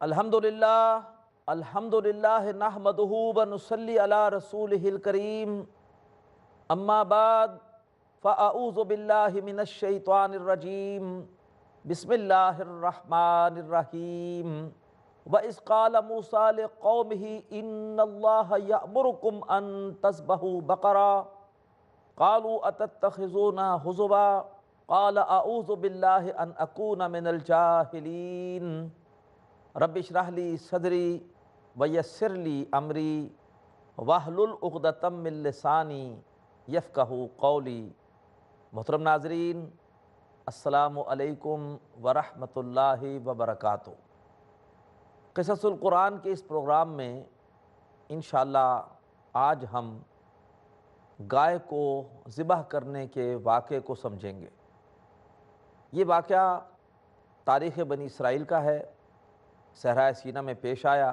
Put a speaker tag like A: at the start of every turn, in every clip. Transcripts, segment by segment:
A: الحمدللہ نحمدہ ونصلی علی رسولہ الکریم اما بعد فاعوذ باللہ من الشیطان الرجیم بسم اللہ الرحمن الرحیم وَإِذْ قَالَ مُوسَىٰ لِقَوْمِهِ إِنَّ اللَّهَ يَأْمُرُكُمْ أَن تَذْبَحُوا بَقَرَةً قَالُوا أَتَتَّخِذُونَا هُزُوًا قَالَ أَعُوذُ بِاللَّهِ أَنْ أَكُونَ مِنَ الْجَاهِلِينَ رب اشرح لی صدری ویسر لی امری واحلل عقدۃ من لسانی یفقہوا قولی۔ محترم ناظرین، السلام علیکم ورحمۃ اللہ وبرکاتہ۔ قصص القرآن کے اس پروگرام میں انشاءاللہ آج ہم گائے کو ذبح کرنے کے واقعے کو سمجھیں گے۔ یہ واقعہ تاریخ بنی اسرائیل کا ہے، صحرائے سینا میں پیش آیا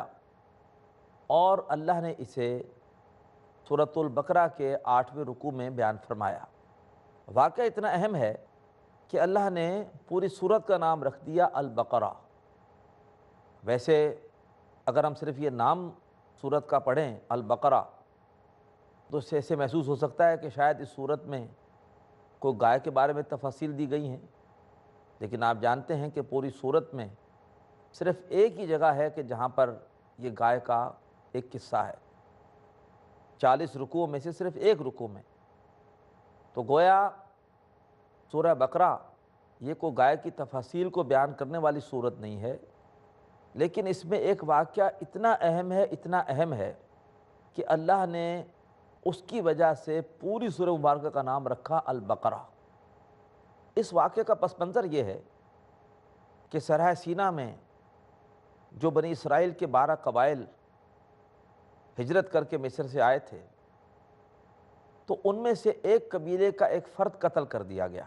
A: اور اللہ نے اسے سورۃ البقرہ کے 8ویں رکوع میں بیان فرمایا۔ واقعہ اتنا اہم ہے کہ اللہ نے پوری سورت کا نام رکھ دیا البقرہ۔ ویسے اگر ہم صرف یہ نام سورت کا پڑھیں البقرہ تو اس سے ایسے محسوس ہو سکتا ہے کہ شاید اس سورت میں کوئی گائے کے بارے میں تفاصیل دی گئی ہیں، لیکن آپ جانتے ہیں کہ پوری سورت میں صرف ایک ہی جگہ ہے کہ جہاں پر یہ گائے کا ایک قصہ ہے، 40 رکوع میں سے صرف ایک رکوع میں۔ تو گویا سورہ بقرہ یہ کوئی گائے کی تفاصیل کو بیان کرنے والی سورت نہیں ہے، لیکن اس میں ایک واقعہ اتنا اہم ہے کہ اللہ نے اس کی وجہ سے پوری سورہ مبارکہ کا نام رکھا البقرہ۔ اس واقعے کا پس منظر یہ ہے کہ صحرائے سینا میں جو بنی اسرائیل کے 12 قبائل ہجرت کر کے مصر سے آئے تھے، تو ان میں سے ایک قبیلے کا ایک فرد قتل کر دیا گیا،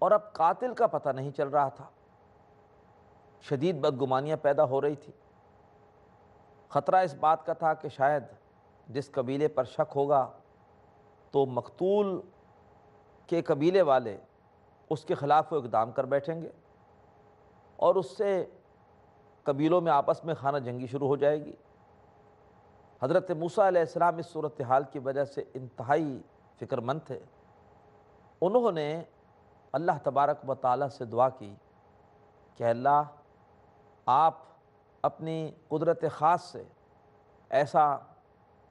A: اور اب قاتل کا پتہ نہیں چل رہا تھا۔ شدید بدگمانیاں پیدا ہو رہی تھی۔ خطرہ اس بات کا تھا کہ شاید جس قبیلے پر شک ہوگا تو مقتول کے قبیلے والے اس کے خلاف وہ اقدام کر بیٹھیں گے اور اس سے قبیلوں میں آپس میں خانہ جنگی شروع ہو جائے گی۔ حضرت موسیٰ علیہ السلام اس صورتحال کی وجہ سے انتہائی فکر مند تھے۔ انہوں نے اللہ تبارک و تعالیٰ سے دعا کی کہ اللہ، آپ اپنی قدرت خاص سے ایسا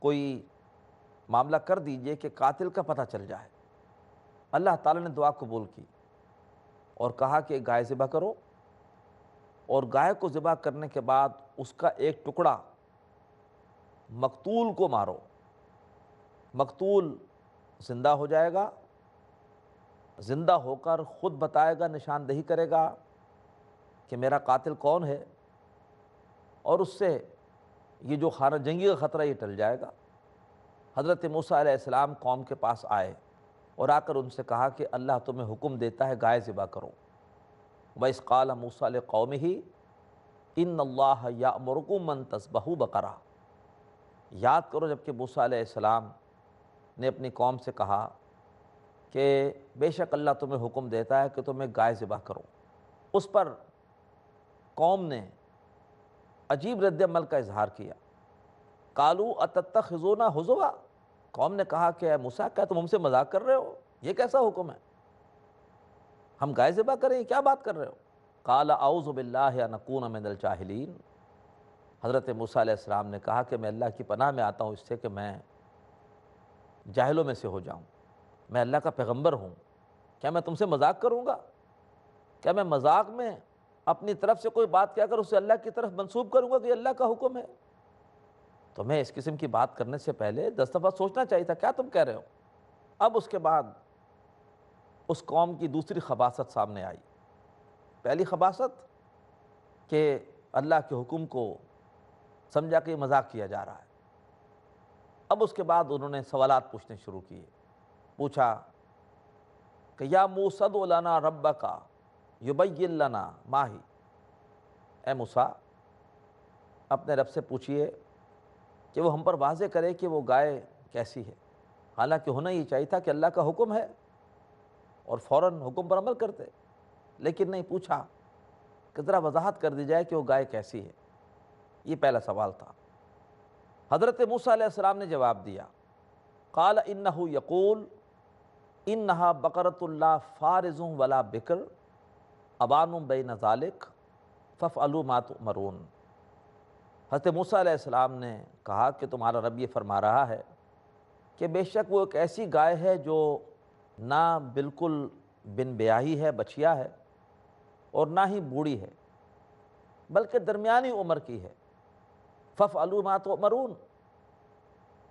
A: کوئی معاملہ کر دیجئے کہ قاتل کا پتہ چل جائے۔ اللہ تعالیٰ نے دعا قبول کی اور کہا کہ گائے ذبح کرو، اور گائے کو ذبح کرنے کے بعد اس کا ایک ٹکڑا مقتول کو مارو۔ مقتول زندہ ہو جائے گا، زندہ ہو کر خود بتائے گا، نشاندہی کرے گا کہ میرا قاتل کون ہے، اور اس سے یہ جو خانہ جنگی کا خطرہ یہ ٹل جائے گا۔ حضرت موسیٰ علیہ السلام قوم کے پاس آئے اور آ کر ان سے کہا کہ اللہ تمہیں حکم دیتا ہے گائے ذبح کرو۔ وَإِذْ قَالَ مُوسَىٰ لِقَوْمِهِ إِنَّ اللَّهَ يَأْمُرُكُمْ أَن تَذْبَحُوا بَقَرَةً۔ یاد کرو جب کہ موسیٰ علیہ السلام نے اپنی قوم سے کہا کہ بے شک اللہ تمہیں حکم دیتا ہے کہ تم ایک گائے ذبح کرو۔ اس پر قوم نے عجیب رد عمل کا اظہار کیا۔ قَالُوا أَتَتَّخِذُونَا هُزُوًا۔ قوم نے کہا کہ اے موسیٰ، کیا تم ہم سے مذاق کر رہے ہو؟ یہ کیسا حکم ہے، ہم گائے ذبح کریں؟ یہ کیا بات کر رہے ہو؟ قال اعوذ باللہ ان اکون من الجاہلین۔ حضرت موسیٰ علیہ السلام نے کہا کہ میں اللہ کی پناہ میں آتا ہوں اس سے کہ میں جاہلوں میں سے ہو جاؤں، میں اللہ کا پیغمبر ہوں، کیا میں تم سے مذاق کروں گا؟ کیا میں مذاق میں اپنی طرف سے کوئی بات کہہ کر اسے اللہ کی طرف منسوب کروں گا کہ یہ اللہ کا حکم ہے؟ تو میں اس قسم کی بات کرنے سے پہلے 10 دفعہ سوچنا چاہیے تھا، کیا تم کہہ رہے ہو؟ اب اس کے بعد اس قوم کی دوسری خباثت سامنے آئی۔ پہلی خباثت کہ اللہ کے حکم کو سمجھا کہ یہ مذاق کیا جا رہا ہے۔ اب اس کے بعد انہوں نے سوالات پوچھنے شروع کیے۔ پوچھا کہ یا موسیٰ ادع لنا ربک یبین لنا ما ہی۔ اے موسیٰ، اپنے رب سے پوچھئے کہ وہ ہم پر واضح کرے کہ وہ گائے کیسی ہے۔ حالانکہ ہونا یہ چاہیے تھا کہ اللہ کا حکم ہے اور فوراً حکم پر عمل کرتے، لیکن نہیں، پوچھا کہ ذرا وضاحت کر دی جائے کہ وہ گائے کیسی ہے۔ یہ پہلا سوال تھا۔ حضرت موسیٰ علیہ السلام نے جواب دیا، قال انہ یقول انہا بقرۃ لا فارض ولا بکر ابان بین ذالک فافعلوا ما تؤمرون۔ حضرت موسیٰ علیہ السلام نے کہا کہ تمہارا رب یہ فرما رہا ہے کہ بے شک وہ ایک ایسی گائے ہے جو نہ بالکل بن بیاہی ہے، بچیا ہے، اور نہ ہی بوڑھی ہے، بلکہ درمیانی عمر کی ہے۔ فافعلوا ما تؤمرون،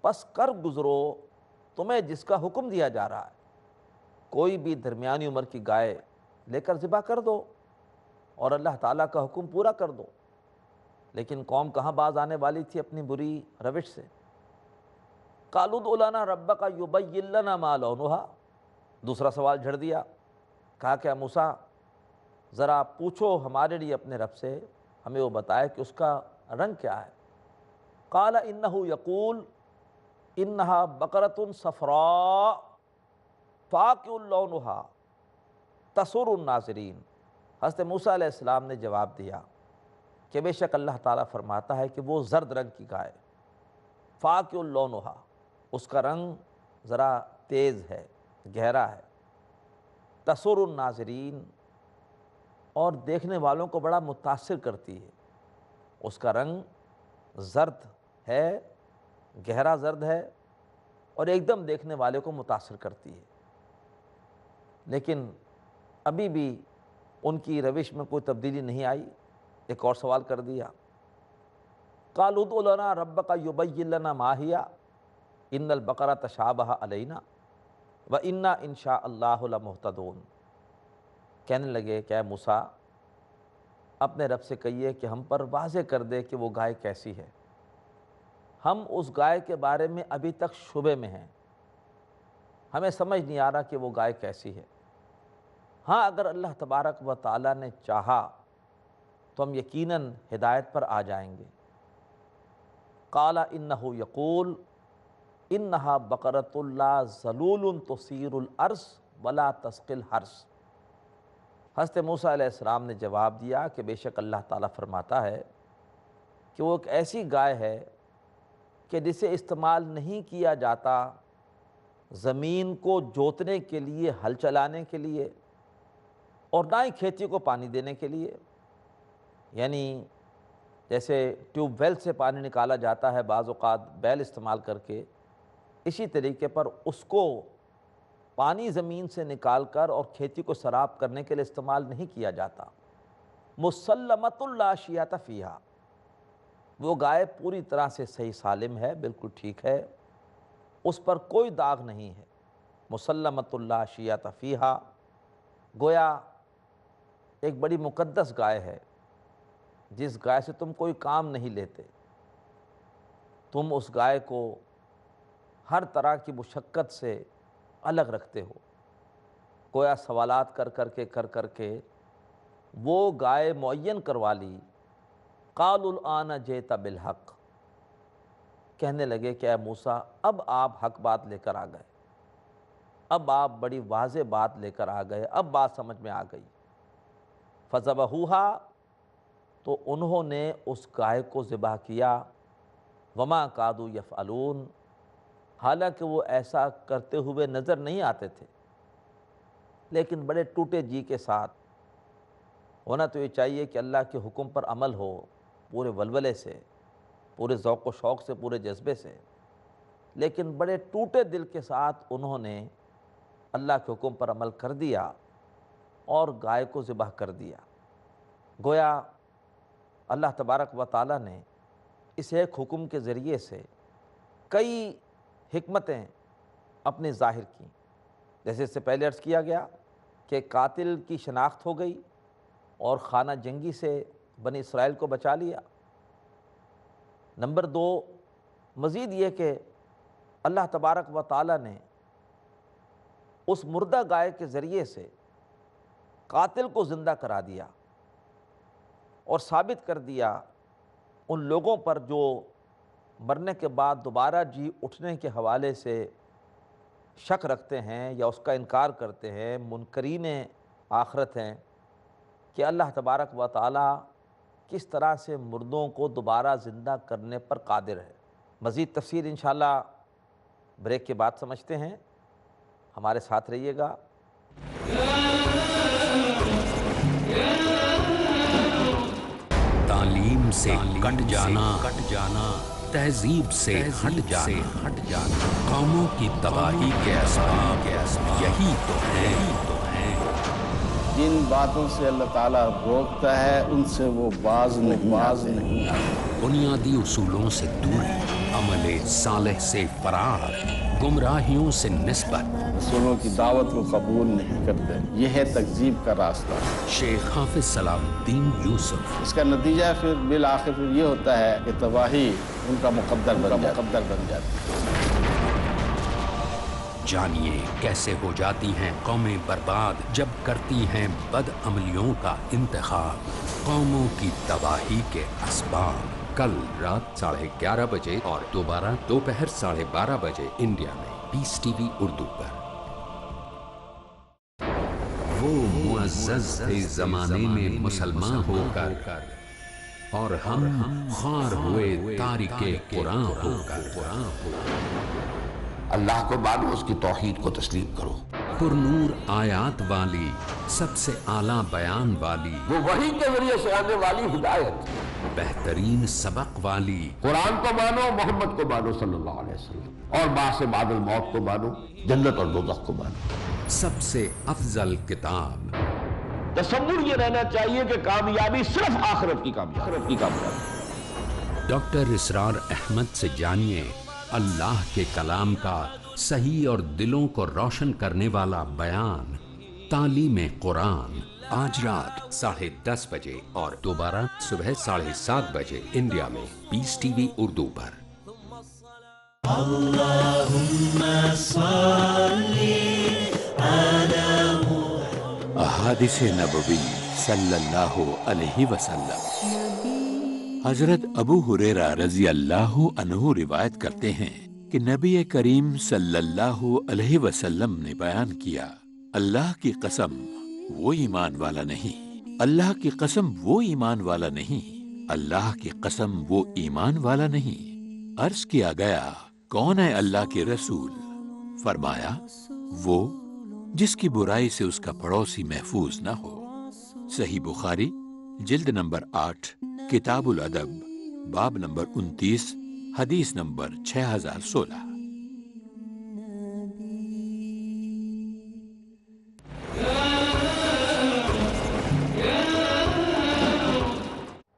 A: پس کر گزرو تمہیں جس کا حکم دیا جا رہا ہے۔ کوئی بھی درمیانی عمر کی گائے لے کر ذبح کر دو اور اللہ تعالیٰ کا حکم پورا کر دو۔ لیکن قوم کہاں باز آنے والی تھی اپنی بری روش سے۔ قالوا ادع لنا ربک یبین لنا ما لونھا، دوسرا سوال جھڑ دیا، کہا کہ موسیٰ ذرا پوچھو ہمارے لیے اپنے رب سے، ہمیں وہ بتائے کہ اس کا رنگ کیا ہے۔ قال انہ یقول انہا بقرۃ صفراء فاقع لونھا تسر الناظرین۔ حضرت موسیٰ علیہ السلام نے جواب دیا کہ بے شک اللہ تعالیٰ فرماتا ہے کہ وہ زرد رنگ کی گائے، فاقع لونھا، اس کا رنگ ذرا تیز ہے، گہرا ہے، تسر الناظرین، اور دیکھنے والوں کو بڑا متاثر کرتی ہے۔ اس کا رنگ زرد ہے، گہرا زرد ہے، اور ایک دم دیکھنے والے کو متاثر کرتی ہے۔ لیکن ابھی بھی ان کی روش میں کوئی تبدیلی نہیں آئی۔ ایک اور سوال کر دیا، قالوا ادع لنا ربک یبین لنا ما ہی ان البقرۃ تشابہ علینا وانا ان شاء اللہ لمہتدون۔ کہنے لگے کہ اے موسیٰ اپنے رب سے کہیے کہ ہم پر واضح کر دے کہ وہ گائے کیسی ہے، ہم اس گائے کے بارے میں ابھی تک شبے میں ہیں، ہمیں سمجھ نہیں آ رہا کہ وہ گائے کیسی ہے۔ ہاں اگر اللہ تبارک و تعالیٰ نے چاہا تو ہم یقیناً ہدایت پر آ جائیں گے۔ قال انہ یقول انہا بقرۃ لا ذلول تثیر الارض ولا تسقی الحرث۔ حضرت موسیٰ علیہ السلام نے جواب دیا کہ بے شک اللہ تعالیٰ فرماتا ہے کہ وہ ایک ایسی گائے ہے کہ جسے استعمال نہیں کیا جاتا زمین کو جوتنے کے لیے، ہل چلانے کے لیے، اور نہ ہی کھیتی کو پانی دینے کے لیے۔ یعنی جیسے ٹیوب ویل سے پانی نکالا جاتا ہے بعض اوقات بیل استعمال کر کے، اسی طریقے پر اس کو پانی زمین سے نکال کر اور کھیتی کو سراب کرنے کے لیے استعمال نہیں کیا جاتا۔ مسلمۃ لا شیاۃ فیہا، وہ گائے پوری طرح سے صحیح سالم ہے، بالکل ٹھیک ہے، اس پر کوئی داغ نہیں ہے۔ مسلمۃ لا شیاۃ فیہا، گویا ایک بڑی مقدس گائے ہے، جس گائے سے تم کوئی کام نہیں لیتے، تم اس گائے کو ہر طرح کی مشقت سے الگ رکھتے ہو۔ گویا سوالات کر کے وہ گائے معین کروا لی۔ قالوا الآن جئت بالحق، کہنے لگے کہ اے موسیٰ اب آپ حق بات لے کر آ گئے، اب آپ بڑی واضح بات لے کر آ گئے، اب بات سمجھ میں آ گئی۔ فذبحوها، تو انہوں نے اس گائے کو ذبح کیا۔ وما کادوا یفعلون، حالانکہ وہ ایسا کرتے ہوئے نظر نہیں آتے تھے، لیکن بڑے ٹوٹے جی کے ساتھ۔ ہونا تو یہ چاہیے کہ اللہ کے حکم پر عمل ہو پورے ولولے سے، پورے ذوق و شوق سے، پورے جذبے سے، لیکن بڑے ٹوٹے دل کے ساتھ انہوں نے اللہ کے حکم پر عمل کر دیا اور گائے کو ذبح کر دیا۔ گویا اللہ تبارک و تعالیٰ نے اس ایک حکم کے ذریعے سے کئی حکمتیں اپنے ظاہر کیں۔ جیسے اس سے پہلے عرض کیا گیا کہ قاتل کی شناخت ہو گئی اور خانہ جنگی سے بنی اسرائیل کو بچا لیا۔ نمبر 2، مزید یہ کہ اللہ تبارک و تعالیٰ نے اس مردہ گائے کے ذریعے سے قاتل کو زندہ کرا دیا اور ثابت کر دیا ان لوگوں پر جو مرنے کے بعد دوبارہ جی اٹھنے کے حوالے سے شک رکھتے ہیں یا اس کا انکار کرتے ہیں، منکرین آخرت ہیں، کہ اللہ تبارک و تعالی کس طرح سے مردوں کو دوبارہ زندہ کرنے پر قادر ہے۔ مزید تفسیر انشاءاللہ بریک کے بعد سمجھتے ہیں، ہمارے ساتھ رہیے گا۔
B: تعلیم سے کٹ جانا، تہذیب سے ہٹ جانا، قوموں کی تباہی کے اسباب یہی تو ہیں۔
C: جن باتوں سے اللہ تعالیٰ روکتا ہے ان سے وہ باز نہیں آتے۔
B: بنیادی اصولوں سے دوری، عمل صالح سے فرار، گمراہیوں سے نسبت۔
C: رسولوں کی دعوت کو قبول نہیں کرتے، یہ ہے تکذیب کا راستہ۔
B: شیخ حافظ صلاح الدین یوسف۔
C: اس کا نتیجہ پھر بالآخر یہ ہوتا ہے کہ تباہی ان کا مقدر بن جاتی ہے۔
B: جانیے کیسے ہو جاتی ہیں قومیں برباد جب کرتی ہیں بد عملیوں کا انتخاب، قوموں کی تباہی کے اسباب۔ کل رات 11:30 بجے اور دوبارہ دوپہر 12:30 بجے انڈیا میں پیس ٹی وی اردو پر۔ وہ معزز تھے زمانے میں مسلمان ہو کر، اور ہم خوار ہوئے تارک قرآن ہو کر۔
D: اللہ کو مانو، اس کی توحید کو تسلیم کرو۔
B: پرنور آیات والی، سب سے اعلیٰ بیان والی،
D: وہ وحی کے ذریعے سے آنے والی ہدایت،
B: بہترین سبق والی،
D: قرآن کو مانو، محمد کو مانو صلی اللہ علیہ وسلم، اور بعد بعد الموت کو مانو، جنت اور دوزخ کو مانو۔
B: سب سے افضل کتاب۔
D: تصور یہ رہنا چاہیے کہ کامیابی صرف آخرت کی کامیابی۔
B: ڈاکٹر اسرار احمد سے جانیے اللہ کے کلام کا صحیح اور دلوں کو روشن کرنے والا بیان، تعلیم قرآن، آج رات 10:30 بجے اور دوبارہ صبح 7:30 بجے انڈیا میں پیس ٹی وی اردو پر۔
E: احادیث نبوی صلی اللہ علیہ وسلم۔ حضرت ابو ہریرہ رضی اللہ عنہ روایت کرتے ہیں کہ نبی کریم صلی اللہ علیہ وسلم نے بیان کیا، اللہ کی قسم وہ ایمان والا نہیں، اللہ کی قسم وہ ایمان والا نہیں، اللہ کی قسم وہ ایمان والا نہیں۔ عرض کیا گیا، کون ہے اللہ کے رسول؟ فرمایا، وہ جس کی برائی سے اس کا پڑوسی محفوظ نہ ہو۔ صحیح بخاری جلد نمبر 8 کتاب الادب باب نمبر 29 حدیث نمبر 6016۔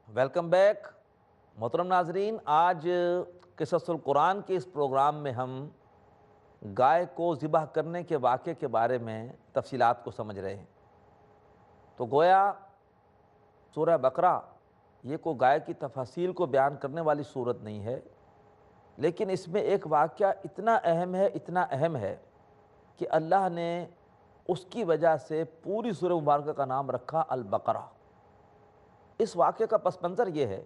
A: ویلکم بیک محترم ناظرین، آج قصص القرآن کے اس پروگرام میں ہم گائے کو ذبح کرنے کے واقعے کے بارے میں تفصیلات کو سمجھ رہے ہیں۔ تو گویا سورہ بقرہ یہ کوئی گائے کی تفاصیل کو بیان کرنے والی صورت نہیں ہے، لیکن اس میں ایک واقعہ اتنا اہم ہے کہ اللہ نے اس کی وجہ سے پوری سورہ مبارکہ کا نام رکھا البقرہ۔ اس واقعے کا پس منظر یہ ہے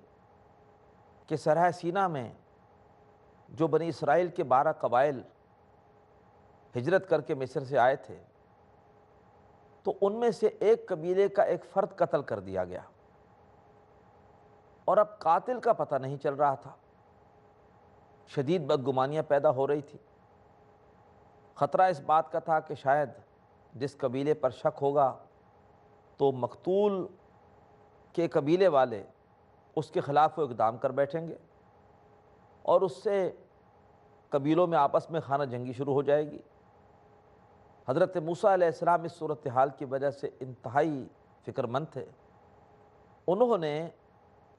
A: کہ صحرائے سینا میں جو بنی اسرائیل کے 12 قبائل ہجرت کر کے مصر سے آئے تھے، تو ان میں سے ایک قبیلے کا ایک فرد قتل کر دیا گیا، اور اب قاتل کا پتہ نہیں چل رہا تھا۔ شدید بدگمانیاں پیدا ہو رہی تھی۔ خطرہ اس بات کا تھا کہ شاید جس قبیلے پر شک ہوگا تو مقتول کے قبیلے والے اس کے خلاف وہ اقدام کر بیٹھیں گے، اور اس سے قبیلوں میں آپس میں خانہ جنگی شروع ہو جائے گی۔ حضرت موسیٰ علیہ السلام اس صورتحال کی وجہ سے انتہائی فکر مند تھے۔ انہوں نے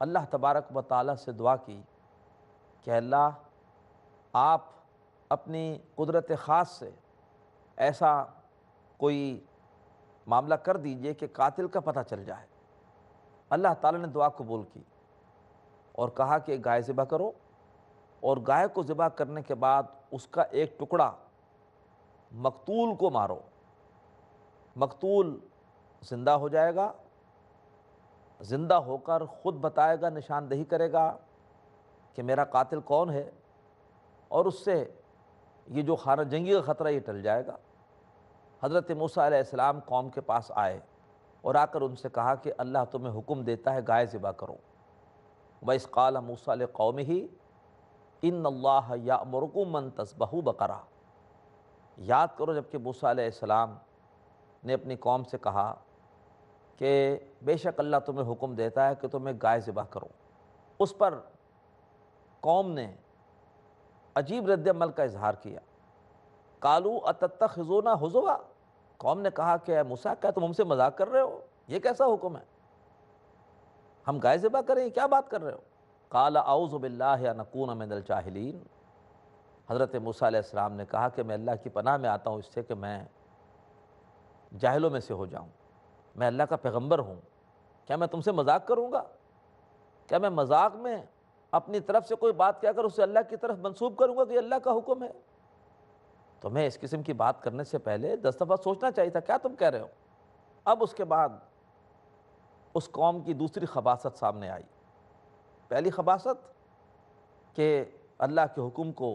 A: اللہ تبارک و تعالیٰ سے دعا کی کہ اللہ، آپ اپنی قدرت خاص سے ایسا کوئی معاملہ کر دیجئے کہ قاتل کا پتہ چل جائے۔ اللہ تعالیٰ نے دعا قبول کی اور کہا کہ گائے ذبح کرو، اور گائے کو ذبح کرنے کے بعد اس کا ایک ٹکڑا مقتول کو مارو۔ مقتول زندہ ہو جائے گا، زندہ ہو کر خود بتائے گا، نشاندہی کرے گا کہ میرا قاتل کون ہے، اور اس سے یہ جو خانہ جنگی کا خطرہ یہ ٹل جائے گا۔ حضرت موسیٰ علیہ السلام قوم کے پاس آئے، اور آ کر ان سے کہا کہ اللہ تمہیں حکم دیتا ہے گائے ذبح کرو۔ وَإِذْ قَالَ مُوسَىٰ لِقَوْمِهِ إِنَّ اللَّهَ يَأْمُرُكُمْ أَن تَذْبَحُوا بَقَرَةً، یاد کرو جب کہ موسیٰ علیہ السلام نے اپنی قوم سے کہا کہ بے شک اللہ تمہیں حکم دیتا ہے کہ تم ایک گائے ذبح کرو۔ اس پر قوم نے عجیب رد عمل کا اظہار کیا۔ قَالُوا أَتَتَّخِذُونَا هُزُوًا، قوم نے کہا کہ اے موسیٰ کیا تم ہم سے مذاق کر رہے ہو؟ یہ کیسا حکم ہے، ہم گائے ذبح کریں، کیا بات کر رہے ہو؟ قَالَ أَعُوذُ بِاللَّهِ أَنْ أَكُونَ مِنَ الْجَاهِلِينَ، حضرت موسیٰ علیہ السلام نے کہا کہ میں اللہ کی پناہ میں آتا ہوں اس سے کہ میں جاہلوں میں سے ہو جاؤں، میں اللہ کا پیغمبر ہوں، کیا میں تم سے مذاق کروں گا؟ کیا میں مذاق میں اپنی طرف سے کوئی بات کہہ کر اسے اللہ کی طرف منسوب کروں گا کہ یہ اللہ کا حکم ہے؟ تو میں اس قسم کی بات کرنے سے پہلے 10 دفعہ سوچنا چاہیے تھا، کیا تم کہہ رہے ہو؟ اب اس کے بعد اس قوم کی دوسری خباثت سامنے آئی۔ پہلی خباثت کہ اللہ کے حکم کو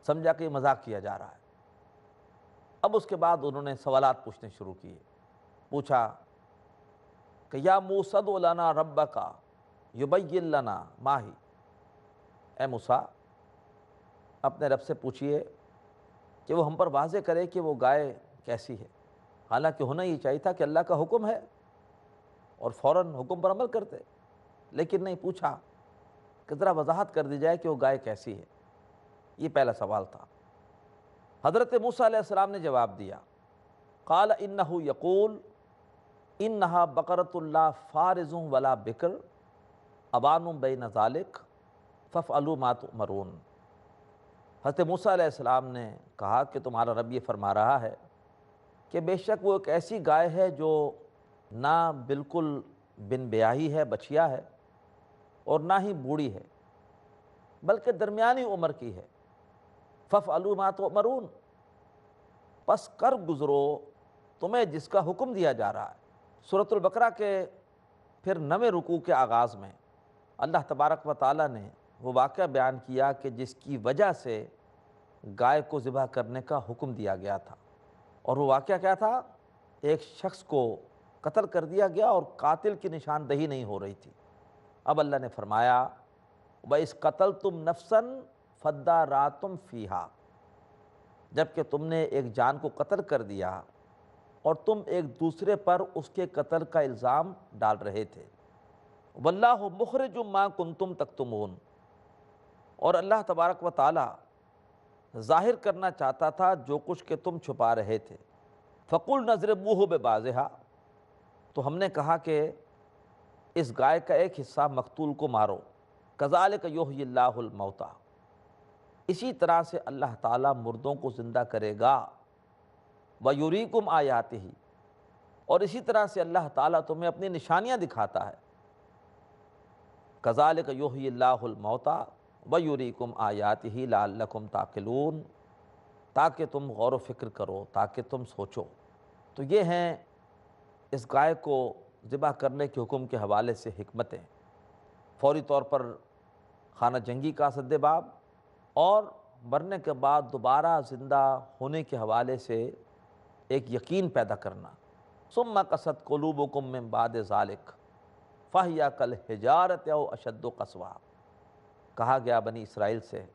A: سمجھا کہ یہ مذاق کیا جا رہا ہے۔ اب اس کے بعد انہوں نے سوالات پوچھنے شروع کیے۔ پوچھا کہ یا موسیٰ ادع لنا ربک یبین لنا ما ہی، اے موسیٰ اپنے رب سے پوچھئے کہ وہ ہم پر واضح کرے کہ وہ گائے کیسی ہے۔ حالانکہ ہونا یہ چاہیے تھا کہ اللہ کا حکم ہے اور فوراً حکم پر عمل کرتے، لیکن نہیں، پوچھا کہ ذرا وضاحت کر دی جائے کہ وہ گائے کیسی ہے۔ یہ پہلا سوال تھا۔ حضرت موسیٰ علیہ السلام نے جواب دیا، قال انہ یقول انہا بقرۃ لا فارض ولا بکر ابان بین ذالک فافعلوا ما تؤمرون۔ حضرت موسیٰ علیہ السلام نے کہا کہ تمہارا رب یہ فرما رہا ہے کہ بے شک وہ ایک ایسی گائے ہے جو نہ بالکل بن بیاہی ہے، بچیا ہے، اور نہ ہی بوڑھی ہے، بلکہ درمیانی عمر کی ہے۔ فافعلوا ما تؤمرون، پس کر گزرو تمہیں جس کا حکم دیا جا رہا ہے۔ سورۃ البقرہ کے پھر 9ویں رکوع کے آغاز میں اللہ تبارک و تعالیٰ نے وہ واقعہ بیان کیا کہ جس کی وجہ سے گائے کو ذبح کرنے کا حکم دیا گیا تھا، اور وہ واقعہ کیا تھا؟ ایک شخص کو قتل کر دیا گیا اور قاتل کی نشاندہی نہیں ہو رہی تھی۔ اب اللہ نے فرمایا وَإِذْ قَتَلْتُمْ نَفْسًا فَادَّارَأْتُمْ فِيهَا، جب کہ تم نے ایک جان کو قتل کر دیا اور تم ایک دوسرے پر اس کے قتل کا الزام ڈال رہے تھے۔ وَاللَّهُ مُخْرِجٌ مَا كُنْتُمْ تَكْتُمُونَ، اور اللہ تبارک و تعالی ظاہر کرنا چاہتا تھا جو کچھ کہ تم چھپا رہے تھے۔ فَقُلْنَا اضْرِبُوهُ بِبَعْضِهَا، تو ہم نے کہا کہ اس گائے کا ایک حصہ مقتول کو مارو۔ كَذَلِكَ يُحْيِي اللَّهُ الْمَوْتَىٰ، اسی طرح سے اللہ تعالیٰ مردوں کو زندہ کرے گا۔ وَيُرِيكُمْ آيَاتِهِ، اور اسی طرح سے اللہ تعالیٰ تمہیں اپنی نشانیاں دکھاتا ہے۔ كَذَلِكَ يُحْيِي اللَّهُ الْمَوْتَىٰ وَيُرِيكُمْ آيَاتِهِ لَعَلَّكُمْ تَعْقِلُونَ، تاکہ تم غور و فکر کرو، تاکہ تم سوچو۔ تو یہ ہیں اس گائے کو ذبح کرنے کے حکم کے حوالے سے حکمتیں۔ فوری طور پر خانہ جنگی کا سد باب، اور مرنے کے بعد دوبارہ زندہ ہونے کے حوالے سے ایک یقین پیدا کرنا۔ ثم قست قلوبکم من بعد ذالک فہی کالحجارۃ او اشد قسوہ، کہا گیا بنی اسرائیل سے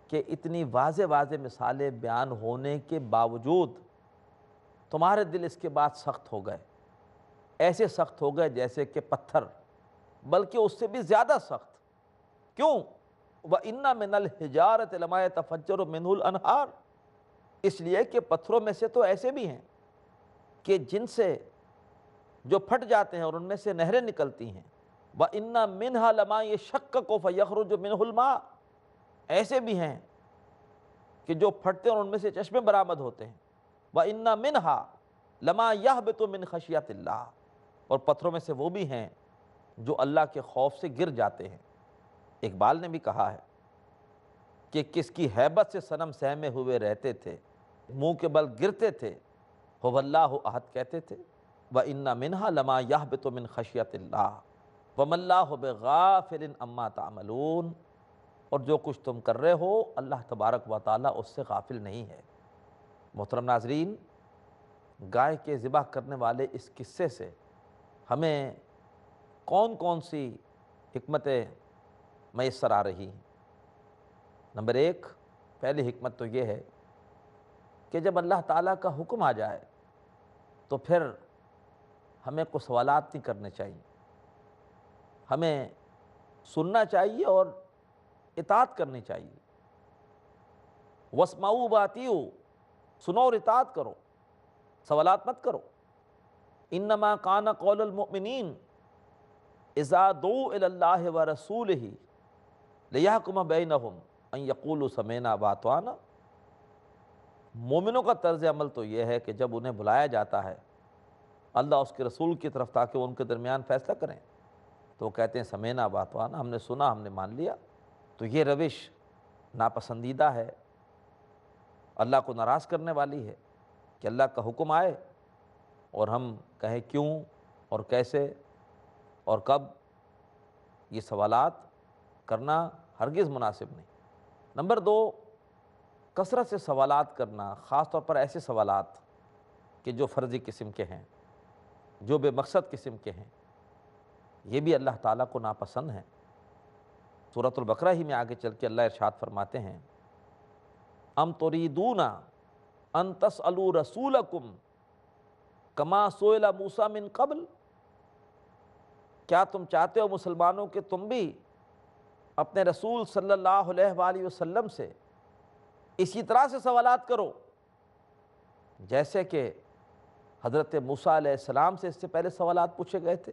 A: کہ اتنی واضح مثالیں بیان ہونے کے باوجود تمہارے دل اس کے بعد سخت ہو گئے، ایسے سخت ہو گئے جیسے کہ پتھر، بلکہ اس سے بھی زیادہ سخت۔ کیوں؟ وَإِنَّ مِنَ الْحِجَارَةِ لَمَا يَتَفَجَّرُ مِنْهُ الْأَنْهَارُ، اس لیے کہ پتھروں میں سے تو ایسے بھی ہیں کہ جن سے جو پھٹ جاتے ہیں اور ان میں سے نہریں نکلتی ہیں۔ وَإِنَّ مِنْهَا لَمَا يَشَقَّقُ فَيَخْرُجُ مِنْهُ الْمَاءُ، ایسے بھی ہیں کہ جو پھٹتے ہیں اور ان میں سے چشمے برآمد ہوتے ہیں۔ وَإِنَّ مِنْهَا لَمَا يَهْبِطُ مِنْ خَشْيَةِ اللَّهِ، اور پتھروں میں سے وہ بھی ہیں جو اللہ کے خوف سے گر جاتے ہیں۔ اقبال نے بھی کہا ہے کہ کس کی ہیبت سے صنم سہمے ہوئے رہتے تھے، منہ کے بل گرتے تھے، هو اللہ احد کہتے تھے۔ وَإِنَّ مِنْهَا لَمَا يَهْبِطُ مِنْ خَشْيَةِ اللَّهِ وَمَا اللَّهُ بِغَافِلٍ عَمَّا تَعْمَلُونَ، اور جو کچھ تم کر رہے ہو اللہ تبارک و تعالیٰ اس سے غافل نہیں ہے۔ محترم ناظرین، گائے کے ذبح کرنے والے اس قصے سے ہمیں کون کون سی حکمتیں میسر آ رہی ہیں؟ نمبر ایک، پہلی حکمت تو یہ ہے کہ جب اللہ تعالیٰ کا حکم آ جائے تو پھر ہمیں کوئی سوالات نہیں کرنے چاہیے، ہمیں سننا چاہیے اور اطاعت کرنی چاہیے۔ واسمعوا واتیعوا، سنو اور اطاعت کرو، سوالات مت کرو۔ انما کان قول المؤمنین اذا دعوا الی اللہ ورسولہ لیحکم بینہم ان یقولوا سمعنا واطعنا۔ مومنوں کا طرز عمل تو یہ ہے کہ جب انہیں بلایا جاتا ہے اللہ اس کے رسول کی طرف تاکہ وہ ان کے درمیان فیصلہ کریں تو وہ کہتے ہیں سمعنا واطعنا، ہم نے سنا، ہم نے مان لیا۔ تو یہ روش ناپسندیدہ ہے، اللہ کو ناراض کرنے والی ہے کہ اللہ کا حکم آئے اور ہم کہیں کیوں اور کیسے اور کب۔ یہ سوالات کرنا ہرگز مناسب نہیں۔ نمبر دو، کثرت سے سوالات کرنا، خاص طور پر ایسے سوالات کہ جو فرضی قسم کے ہیں، جو بے مقصد قسم کے ہیں، یہ بھی اللہ تعالیٰ کو ناپسند ہیں۔ سورۃ البقرہ ہی میں آگے چل کے اللہ ارشاد فرماتے ہیں ام تریدون ان تسألوا رسولکم کما سئل موسیٰ من قبل، کیا تم چاہتے ہو مسلمانوں کہ تم بھی اپنے رسول صلی اللہ علیہ وآلہ وسلم سے اسی طرح سے سوالات کرو جیسے کہ حضرت موسیٰ علیہ السلام سے اس سے پہلے سوالات پوچھے گئے تھے؟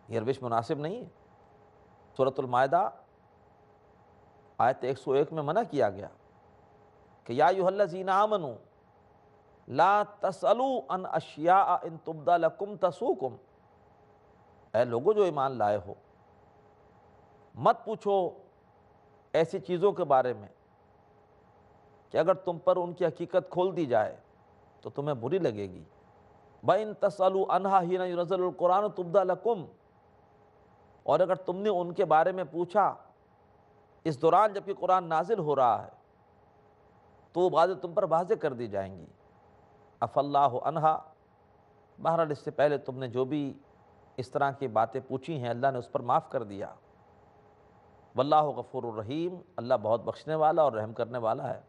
A: یہ روش مناسب نہیں ہے۔ سورۃ المائدہ آیت 101 میں منع کیا گیا کہ یا ایھا الذین آمنوا لا تسألوا عن اشیاء ان تبد لکم تسؤکم، اے لوگو جو ایمان لائے ہو، مت پوچھو ایسی چیزوں کے بارے میں کہ اگر تم پر ان کی حقیقت کھول دی جائے تو تمہیں بری لگے گی۔ وَإِن تَسْأَلُوا عَنْهَا حِينَ يُنَزَّلُ الْقُرْآنُ تُبْدَ لَكُمْ، اور اگر تم نے ان کے بارے میں پوچھا اس دوران جب کہ قرآن نازل ہو رہا ہے تو وہ باتیں تم پر واضح کر دی جائیں گی۔ عفا اللہ عنہا، بہرحال اس سے پہلے تم نے جو بھی اس طرح کی باتیں پوچھی ہیں اللہ نے اس پر معاف کر دیا۔ واللہ غفور الرحیم، اللہ بہت بخشنے والا اور رحم کرنے والا ہے۔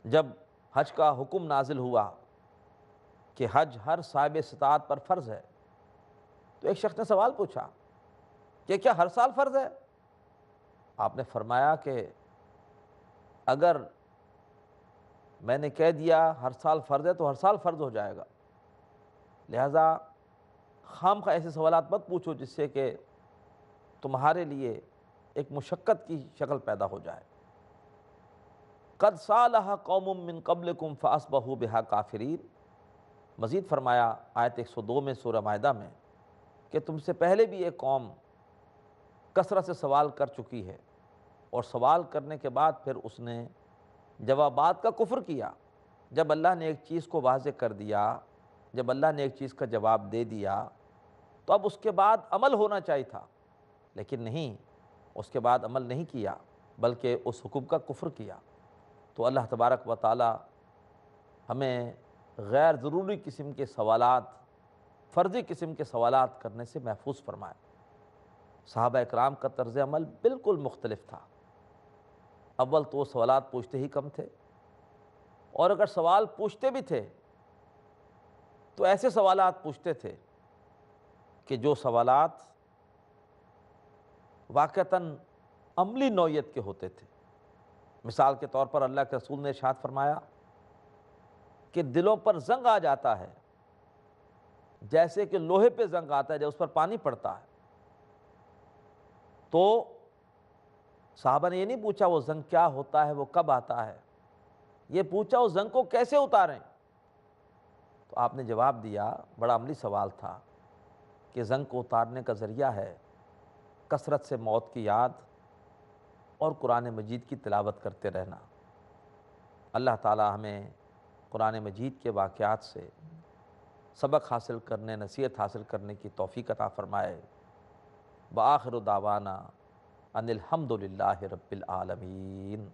A: جب حج کا حکم نازل ہوا کہ حج ہر صاحب استطاعت پر فرض ہے تو ایک شخص نے سوال پوچھا کہ کیا ہر سال فرض ہے؟ آپ نے فرمایا کہ اگر میں نے کہہ دیا ہر سال فرض ہے تو ہر سال فرض ہو جائے گا، لہٰذا خام خواہ ایسے سوالات مت پوچھو جس سے کہ تمہارے لیے ایک مشقت کی شکل پیدا ہو جائے۔ قد سالھا قوم من قبلکم فاصبحوا بہا کافرین، مزید فرمایا آیت 102 میں سورہ مائدہ میں کہ تم سے پہلے بھی ایک قوم کثرت سے سوال کر چکی ہے اور سوال کرنے کے بعد پھر اس نے جوابات کا کفر کیا۔ جب اللہ نے ایک چیز کو واضح کر دیا، جب اللہ نے ایک چیز کا جواب دے دیا تو اب اس کے بعد عمل ہونا چاہیے تھا، لیکن نہیں، اس کے بعد عمل نہیں کیا بلکہ اس حکم کا کفر کیا۔ تو اللہ تبارک و تعالی ہمیں غیر ضروری قسم کے سوالات، فرضی قسم کے سوالات کرنے سے محفوظ فرمائے۔ صحابہ اکرام کا طرز عمل بالکل مختلف تھا۔ اول تو وہ سوالات پوچھتے ہی کم تھے، اور اگر سوال پوچھتے بھی تھے تو ایسے سوالات پوچھتے تھے کہ جو سوالات واقعتاً عملی نوعیت کے ہوتے تھے۔ مثال کے طور پر اللہ کے رسول نے ارشاد فرمایا کہ دلوں پر زنگ آ جاتا ہے جیسے کہ لوہے پہ زنگ آتا ہے جب اس پر پانی پڑتا ہے۔ تو صحابہ نے یہ نہیں پوچھا وہ زنگ کیا ہوتا ہے، وہ کب آتا ہے، یہ پوچھا اس زنگ کو کیسے اتاریں۔ تو آپ نے جواب دیا، بڑا عملی سوال تھا، کہ زنگ کو اتارنے کا ذریعہ ہے کثرت سے موت کی یاد اور قرآن مجید کی تلاوت کرتے رہنا۔ اللہ تعالی ہمیں قرآن مجید کے واقعات سے سبق حاصل کرنے، نصیحت حاصل کرنے کی توفیق عطا فرمائے۔ وآخر دعوانا ان الحمد للہ رب العالمین۔